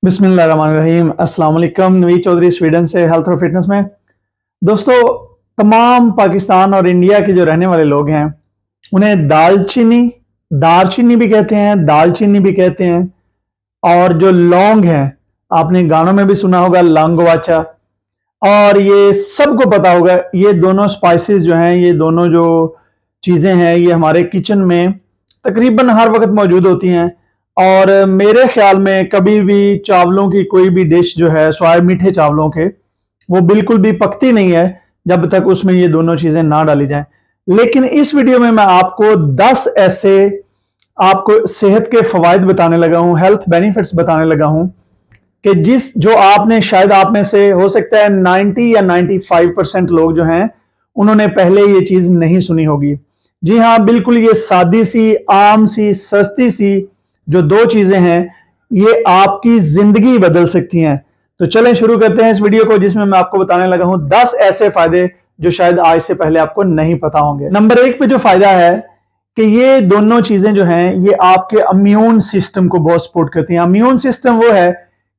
बिस्मिल्लाहिर्रहमानिर्रहीम। अस्सलाम वालेकुम। नवीद चौधरी स्वीडन से हेल्थ और फिटनेस में। दोस्तों, तमाम पाकिस्तान और इंडिया के जो रहने वाले लोग हैं उन्हें दालचीनी भी कहते हैं, दालचीनी भी कहते हैं। और जो लौंग है, आपने गानों में भी सुना होगा लौंगवाचा। और ये सबको पता होगा, ये दोनों स्पाइसेस जो हैं, ये दोनों जो चीज़ें हैं, ये हमारे किचन में तकरीबन हर वक्त मौजूद होती हैं। और मेरे ख्याल में कभी भी चावलों की कोई भी डिश जो है, स्वाय मीठे चावलों के, वो बिल्कुल भी पकती नहीं है जब तक उसमें ये दोनों चीज़ें ना डाली जाएं। लेकिन इस वीडियो में मैं आपको 10 ऐसे आपको सेहत के फवायद बताने लगा हूं, हेल्थ बेनिफिट्स बताने लगा हूं कि जो आपने शायद आप में से हो सकता है 90 या 95% लोग जो हैं उन्होंने पहले ये चीज नहीं सुनी होगी। जी हाँ, बिल्कुल ये सादी सी, आम सी, सस्ती सी जो दो चीजें हैं, ये आपकी जिंदगी बदल सकती हैं। तो चलें शुरू करते हैं इस वीडियो को, जिसमें मैं आपको बताने लगा हूं 10 ऐसे फायदे जो शायद आज से पहले आपको नहीं पता होंगे। नंबर 1 पे जो फायदा है कि ये दोनों चीजें जो हैं, ये आपके इम्यून सिस्टम को बहुत सपोर्ट करती हैं। इम्यून सिस्टम वो है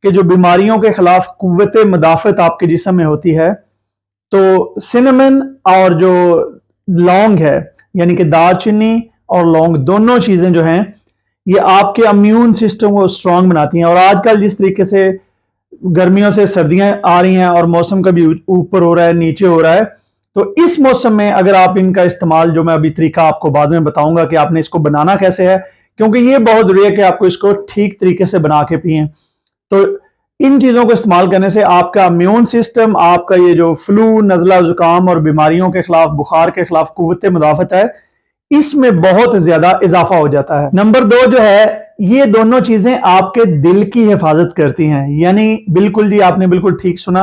कि जो बीमारियों के खिलाफ कुव्वत मदाफत आपके जिस्म में होती है। तो सिनेमन और जो लौंग है, यानी कि दालचीनी और लौंग, दोनों चीजें जो हैं, ये आपके इम्यून सिस्टम को स्ट्रांग बनाती हैं। और आजकल जिस तरीके से गर्मियों से सर्दियां आ रही हैं और मौसम कभी ऊपर हो रहा है, नीचे हो रहा है, तो इस मौसम में अगर आप इनका इस्तेमाल, जो मैं अभी तरीका आपको बाद में बताऊंगा कि आपने इसको बनाना कैसे है, क्योंकि ये बहुत जरूरी है कि आपको इसको ठीक तरीके से बना के पिए। तो इन चीजों को इस्तेमाल करने से आपका इम्यून सिस्टम, आपका ये जो फ्लू, नजला, जुकाम और बीमारियों के खिलाफ, बुखार के खिलाफ कुव्वत मदाफत है, इसमें बहुत ज्यादा इजाफा हो जाता है। नंबर 2 जो है, ये दोनों चीजें आपके दिल की हिफाजत करती हैं। यानी बिल्कुल जी, आपने बिल्कुल ठीक सुना,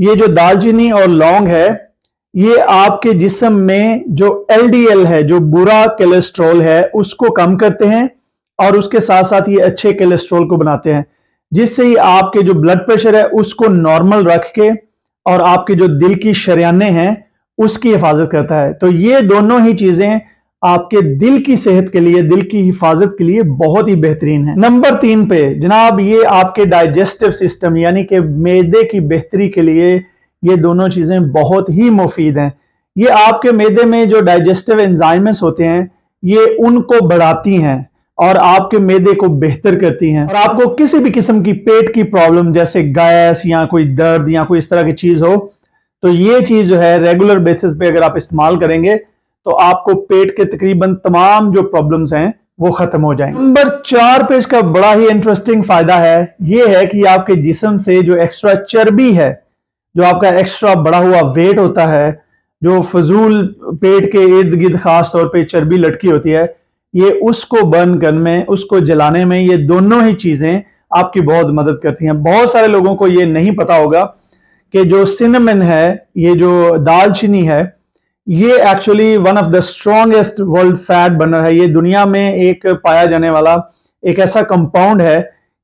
ये जो दालचीनी और लौंग है, ये आपके जिस्म में जो एलडीएल है, जो बुरा कोलेस्ट्रॉल है, उसको कम करते हैं। और उसके साथ साथ ये अच्छे कोलेस्ट्रॉल को बनाते हैं, जिससे ही आपके जो ब्लड प्रेशर है उसको नॉर्मल रख के, और आपके जो दिल की शरियानें हैं उसकी हिफाजत करता है। तो ये दोनों ही चीजें आपके दिल की सेहत के लिए, दिल की हिफाजत के लिए बहुत ही बेहतरीन है। नंबर 3 पे जनाब, ये आपके डाइजेस्टिव सिस्टम यानी कि मैदे की बेहतरी के लिए ये दोनों चीजें बहुत ही मुफीद हैं। ये आपके मैदे में जो डाइजेस्टिव एंजाइम्स होते हैं, ये उनको बढ़ाती हैं और आपके मैदे को बेहतर करती हैं। और आपको किसी भी किस्म की पेट की प्रॉब्लम, जैसे गैस या कोई दर्द या कोई इस तरह की चीज हो, तो ये चीज जो है रेगुलर बेसिस पे अगर आप इस्तेमाल करेंगे तो आपको पेट के तकरीबन तमाम जो प्रॉब्लम्स हैं वो खत्म हो जाएंगे। नंबर 4 पे इसका बड़ा ही इंटरेस्टिंग फायदा है, ये है कि आपके जिस्म से जो एक्स्ट्रा चर्बी है, जो आपका एक्स्ट्रा बढ़ा हुआ वेट होता है, जो फजूल पेट के इर्द गिर्द खास तौर पे चर्बी लटकी होती है, ये उसको बर्न करने में, उसको जलाने में, ये दोनों ही चीजें आपकी बहुत मदद करती हैं। बहुत सारे लोगों को ये नहीं पता होगा कि जो सिनेमन है, ये जो दालचीनी है, ये actually one of the strongest world fat burner है। ये दुनिया में एक पाया जाने वाला एक ऐसा कंपाउंड है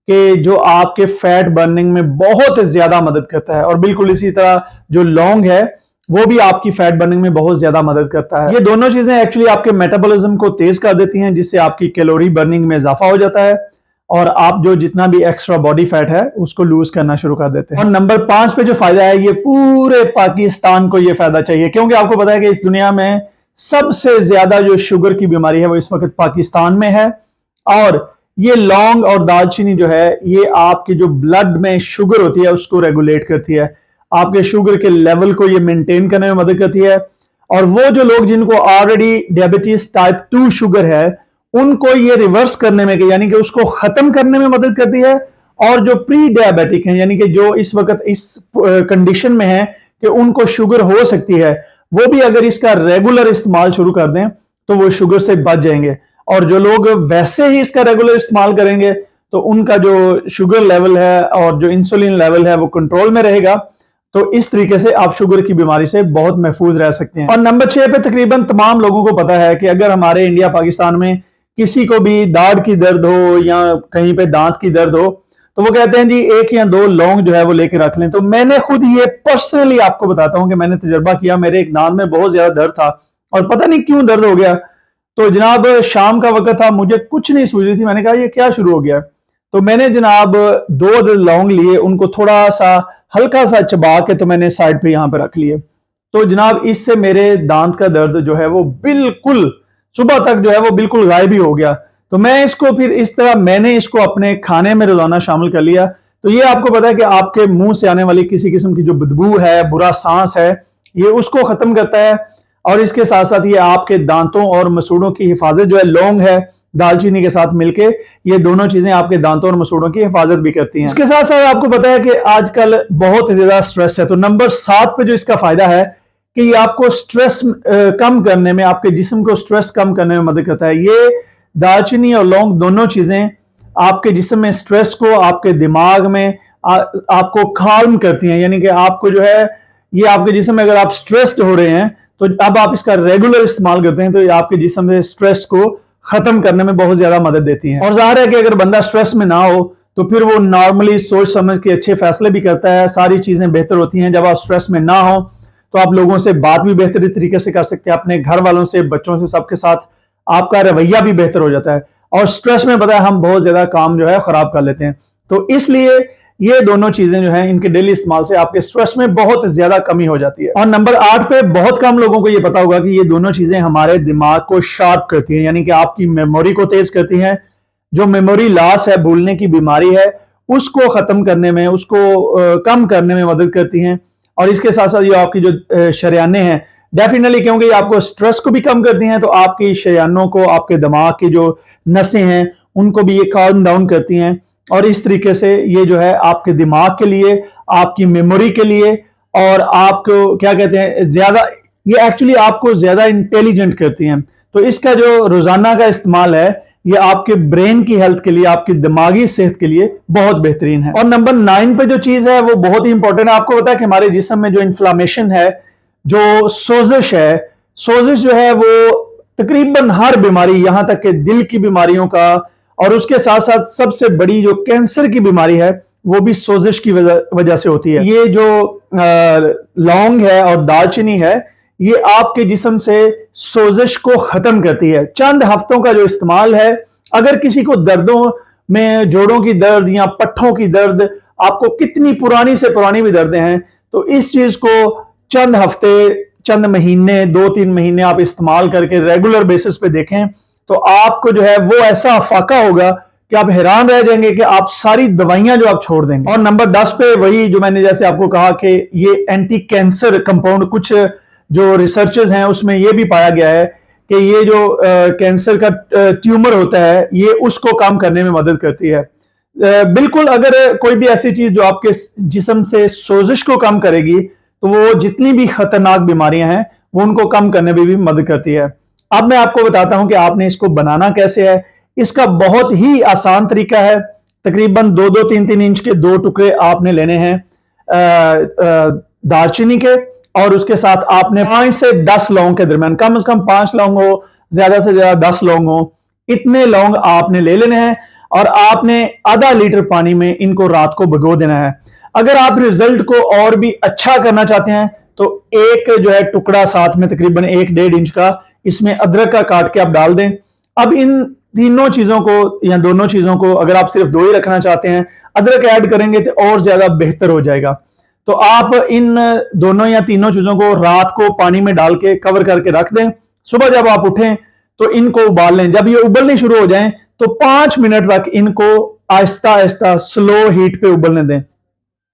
कि जो आपके फैट बर्निंग में बहुत ज्यादा मदद करता है। और बिल्कुल इसी तरह जो लौंग है, वो भी आपकी फैट बर्निंग में बहुत ज्यादा मदद करता है। ये दोनों चीजें एक्चुअली आपके मेटाबॉलिज्म को तेज कर देती हैं, जिससे आपकी कैलोरी बर्निंग में इजाफा हो जाता है और आप जो जितना भी एक्स्ट्रा बॉडी फैट है उसको लूज करना शुरू कर देते हैं। और नंबर 5 पे जो फायदा है, ये पूरे पाकिस्तान को ये फायदा चाहिए, क्योंकि आपको पता है कि इस दुनिया में सबसे ज्यादा जो शुगर की बीमारी है वो इस वक्त पाकिस्तान में है। और ये लौंग और दालचीनी जो है, ये आपके जो ब्लड में शुगर होती है उसको रेगुलेट करती है, आपके शुगर के लेवल को ये मेंटेन करने में मदद करती है। और वो जो लोग जिनको ऑलरेडी डायबिटीज टाइप 2 शुगर है, उनको ये रिवर्स करने में, यानी कि उसको खत्म करने में मदद करती है। और जो प्री डायबिटिक हैं, यानी कि जो इस वक्त इस कंडीशन में है कि उनको शुगर हो सकती है, वो भी अगर इसका रेगुलर इस्तेमाल शुरू कर दें तो वो शुगर से बच जाएंगे। और जो लोग वैसे ही इसका रेगुलर इस्तेमाल करेंगे तो उनका जो शुगर लेवल है और जो इंसुलिन लेवल है वो कंट्रोल में रहेगा। तो इस तरीके से आप शुगर की बीमारी से बहुत महफूज रह सकते हैं। और नंबर 6 पे तकरीबन तमाम लोगों को पता है कि अगर हमारे इंडिया पाकिस्तान में किसी को भी दाढ़ की दर्द हो या कहीं पे दांत की दर्द हो, तो वो कहते हैं जी 1 या 2 लौंग जो है वो लेके रख लें। तो मैंने खुद ये पर्सनली आपको बताता हूं कि मैंने तजर्बा किया। मेरे एक दांत में बहुत ज्यादा दर्द था और पता नहीं क्यों दर्द हो गया। तो जनाब शाम का वक्त था, मुझे कुछ नहीं सूझ रही थी, मैंने कहा ये क्या शुरू हो गया। तो मैंने जनाब 2 अदद लौंग लिए, उनको थोड़ा सा हल्का सा चबा के तो मैंने साइड पे यहां पे रख लिए। तो जनाब इससे मेरे दांत का दर्द जो है वो बिल्कुल सुबह तक जो है वो बिल्कुल गायब ही हो गया। तो मैं इसको फिर इस तरह मैंने इसको अपने खाने में रोजाना शामिल कर लिया। तो ये आपको पता है कि आपके मुंह से आने वाली किसी किस्म की जो बदबू है, बुरा सांस है, ये उसको खत्म करता है। और इसके साथ साथ ये आपके दांतों और मसूड़ों की हिफाजत जो है, लौंग है दालचीनी के साथ मिलके, ये दोनों चीजें आपके दांतों और मसूड़ों की हिफाजत भी करती हैं। इसके साथ साथ आपको पता है कि आजकल बहुत ज्यादा स्ट्रेस है, तो नंबर 7 पे जो इसका फायदा है कि ये आपको स्ट्रेस कम करने में, आपके जिस्म को स्ट्रेस कम करने में मदद करता है। ये दालचीनी और लौंग दोनों चीजें आपके जिस्म में स्ट्रेस को, आपके दिमाग में आपको काल्म करती हैं, यानी कि आपको जो है ये आपके जिस्म में अगर आप स्ट्रेस्ड हो रहे हैं तो अब आप इसका रेगुलर इस्तेमाल करते हैं तो ये आपके जिस्म में स्ट्रेस को खत्म करने में बहुत ज्यादा मदद देती है। और जाहिर है कि अगर बंदा स्ट्रेस में ना हो तो फिर वो नॉर्मली सोच समझ के अच्छे फैसले भी करता है, सारी चीजें बेहतर होती हैं। जब आप स्ट्रेस में ना हो तो आप लोगों से बात भी बेहतरीन तरीके से कर सकते हैं, अपने घर वालों से, बच्चों से, सबके साथ आपका रवैया भी बेहतर हो जाता है। और स्ट्रेस में पता है हम बहुत ज्यादा काम जो है खराब कर लेते हैं। तो इसलिए ये दोनों चीजें जो हैं इनके डेली इस्तेमाल से आपके स्ट्रेस में बहुत ज्यादा कमी हो जाती है। और नंबर 8 पे बहुत कम लोगों को ये पता होगा कि ये दोनों चीजें हमारे दिमाग को शार्प करती हैं, यानी कि आपकी मेमोरी को तेज करती हैं। जो मेमोरी लॉस है, भूलने की बीमारी है, उसको खत्म करने में, उसको कम करने में मदद करती हैं। और इसके साथ साथ ये आपकी जो शरियाने हैं डेफिनेटली, क्योंकि ये आपको स्ट्रेस को भी कम करती हैं, तो आपकी शरियानों को, आपके दिमाग की जो नसें हैं उनको भी ये काम डाउन करती हैं। और इस तरीके से ये जो है आपके दिमाग के लिए, आपकी मेमोरी के लिए, और आपको क्या कहते हैं ज्यादा, ये एक्चुअली आपको ज्यादा इंटेलिजेंट करती हैं। तो इसका जो रोजाना का इस्तेमाल है ये आपके ब्रेन की हेल्थ के लिए, आपकी दिमागी सेहत के लिए बहुत बेहतरीन है। और नंबर 9 पे जो चीज है वो बहुत ही इंपॉर्टेंट है। आपको पता है कि हमारे जिस्म में जो इन्फ्लामेशन है, जो सोजिश है, सोजिश जो है वो तकरीबन हर बीमारी, यहां तक कि दिल की बीमारियों का, और उसके साथ साथ सबसे बड़ी जो कैंसर की बीमारी है वो भी सोजिश की वजह से होती है। ये जो लौंग है और दालचीनी है ये आपके जिस्म से सोजिश को खत्म करती है। चंद हफ्तों का जो इस्तेमाल है, अगर किसी को दर्दों में, जोड़ों की दर्द या पट्ठों की दर्द, आपको कितनी पुरानी से पुरानी भी दर्दें हैं, तो इस चीज को चंद हफ्ते, चंद महीने, 2-3 महीने आप इस्तेमाल करके रेगुलर बेसिस पे देखें तो आपको जो है वो ऐसा अफाका होगा कि आप हैरान रह जाएंगे कि आप सारी दवाइयां जो आप छोड़ देंगे। और नंबर 10 पे वही जो मैंने जैसे आपको कहा कि ये एंटी कैंसर कंपाउंड, कुछ जो रिसर्चेस हैं उसमें ये भी पाया गया है कि ये जो कैंसर का ट्यूमर होता है ये उसको कम करने में मदद करती है। बिल्कुल, अगर कोई भी ऐसी चीज जो आपके जिस्म से सोजिश को कम करेगी तो वो जितनी भी खतरनाक बीमारियां हैं वो उनको कम करने में भी मदद करती है। अब मैं आपको बताता हूं कि आपने इसको बनाना कैसे है। इसका बहुत ही आसान तरीका है। तकरीबन 2-2, 3-3 इंच के 2 टुकड़े आपने लेने हैं दालचीनी के, और उसके साथ आपने 5 से 10 लौंग के दरमियान, कम से कम 5 लौंग हो, ज्यादा से ज्यादा 10 लौंग हो, इतने लौंग आपने ले लेने हैं। और आपने आधा लीटर पानी में इनको रात को भिगो देना है। अगर आप रिजल्ट को और भी अच्छा करना चाहते हैं तो एक जो है टुकड़ा साथ में तकरीबन 1-1.5 इंच का इसमें अदरक का काट के आप डाल दें। अब इन तीनों चीजों को या दोनों चीजों को अगर आप सिर्फ 2 ही रखना चाहते हैं, अदरक ऐड करेंगे तो और ज्यादा बेहतर हो जाएगा। तो आप इन दोनों या तीनों चीजों को रात को पानी में डाल के कवर करके रख दें। सुबह जब आप उठें तो इनको उबाल लें। जब ये उबलने शुरू हो जाएं तो 5 मिनट तक इनको आहिस्ता आहिस्ता स्लो हीट पे उबलने दें।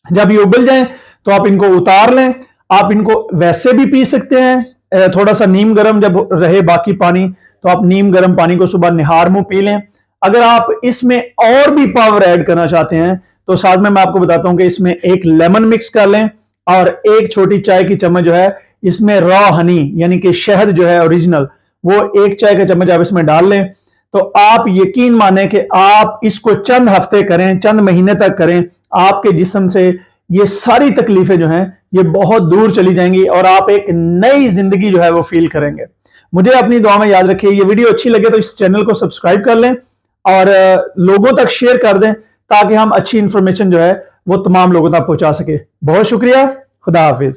जब ये उबल जाएं तो आप इनको उतार लें। आप इनको वैसे भी पी सकते हैं, थोड़ा सा नीम गर्म जब रहे बाकी पानी तो आप नीम गर्म पानी को सुबह निहार मुंह पी लें। अगर आप इसमें और भी पावर ऐड करना चाहते हैं तो साथ में मैं आपको बताता हूं कि इसमें एक लेमन मिक्स कर लें और 1 छोटी चाय की चम्मच जो है इसमें रॉ हनी यानी कि शहद जो है ओरिजिनल, वो 1 चाय का चम्मच आप इसमें डाल लें। तो आप यकीन माने कि आप इसको चंद हफ्ते करें, चंद महीने तक करें, आपके जिस्म से ये सारी तकलीफें जो हैं ये बहुत दूर चली जाएंगी और आप एक नई जिंदगी जो है वो फील करेंगे। मुझे अपनी दुआ में याद रखिए। ये वीडियो अच्छी लगे तो इस चैनल को सब्सक्राइब कर लें और लोगों तक शेयर कर दें ताकि हम अच्छी इंफॉर्मेशन जो है वो तमाम लोगों तक पहुंचा सके। बहुत शुक्रिया। खुदा हाफिज।